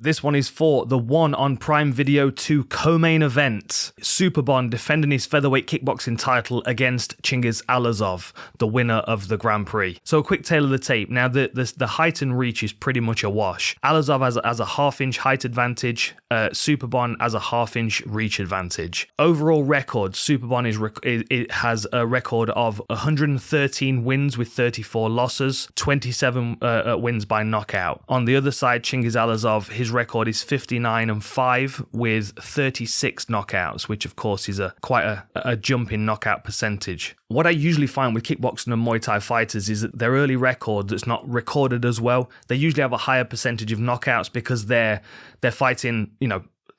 This one is for the one on Prime Video 2 co-main event. Superbon defending his featherweight kickboxing title against Chingiz Allazov, the winner of the Grand Prix. So a quick tale of the tape. Now the height and reach is pretty much a wash. Allazov has a half-inch height advantage. Superbon has a half-inch reach advantage. Overall record, Superbon has a record of 113 wins with 34 losses, 27 wins by knockout. On the other side, Chingiz Allazov, his record is 59-5 with 36 knockouts, which of course is quite a jump in knockout percentage. What I usually find with kickboxing and Muay Thai fighters is that their early record that's not recorded as well, they usually have a higher percentage of knockouts because they're fighting,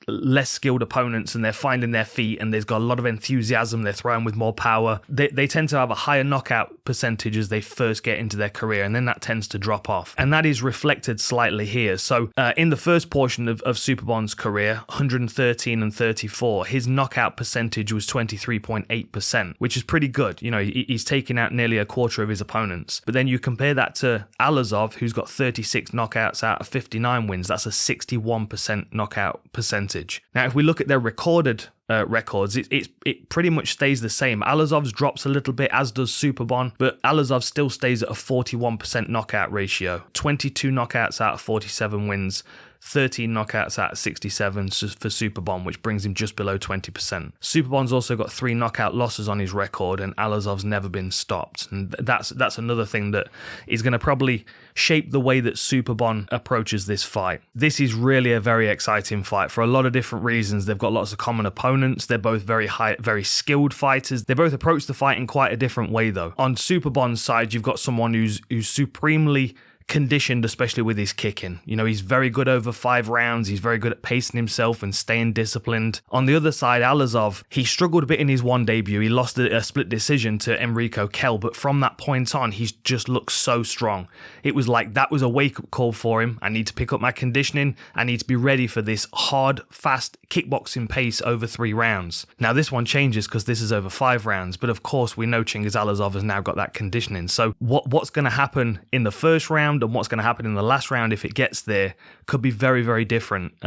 less skilled opponents and they're finding their feet and there's got a lot of enthusiasm, they're throwing with more power. They tend to have a higher knockout percentage as they first get into their career, and then that tends to drop off. And that is reflected slightly here. So in the first portion of Superbon's career, 113-34, his knockout percentage was 23.8%, which is pretty good. He's taken out nearly a quarter of his opponents. But then you compare that to Allazov, who's got 36 knockouts out of 59 wins. That's a 61% knockout percentage. Now, if we look at their recorded records, it pretty much stays the same. Allazov's drops a little bit, as does Superbon, but Allazov still stays at a 41% knockout ratio. 22 knockouts out of 47 wins, 13 knockouts out of 67 for Superbon, which brings him just below 20%. Superbon's also got 3 knockout losses on his record, and Allazov's never been stopped. And that's another thing that is going to probably shape the way that Superbon approaches this fight. This is really a very exciting fight for a lot of different reasons. They've got lots of common opponents. They're both very skilled fighters. They both approach the fight in quite a different way, though. On Superbon's side, you've got someone who's supremely conditioned, especially with his kicking. He's very good over 5 rounds. He's very good at pacing himself and staying disciplined. On the other side, Allazov, he struggled a bit in his one debut. He lost a split decision to Enrico Kell, but from that point on, he's just looked so strong. It was like that was a wake-up call for him. I need to pick up my conditioning. I need to be ready for this hard, fast kickboxing pace over 3 rounds. Now, this one changes because this is over 5 rounds, but of course, we know Chingiz Allazov has now got that conditioning. So what's going to happen in the first round and what's going to happen in the last round, if it gets there, could be very, very different,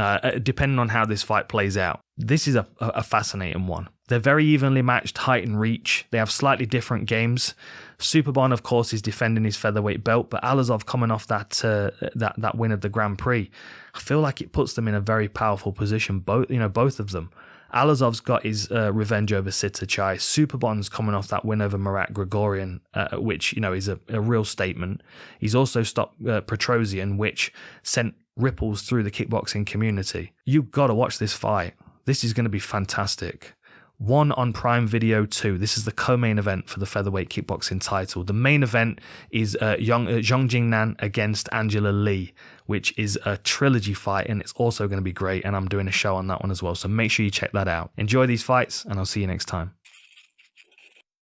depending on how this fight plays out. This is a fascinating one. They're very evenly matched height and reach. They have slightly different games. Superbon, of course, is defending his featherweight belt, but Allazov coming off that win of the Grand Prix, I feel like it puts them in a very powerful position. Both of them. Allazov's got his revenge over Sitachai. Superbon's coming off that win over Marat Grigorian, which is a real statement. He's also stopped Petrosian, which sent ripples through the kickboxing community. You've got to watch this fight. This is going to be fantastic. One on Prime Video 2. This is the co-main event for the featherweight kickboxing title. The main event is Xiong Jingnan against Angela Lee, which is a trilogy fight, and it's also going to be great, and I'm doing a show on that one as well, so make sure you check that out. Enjoy these fights, and I'll see you next time.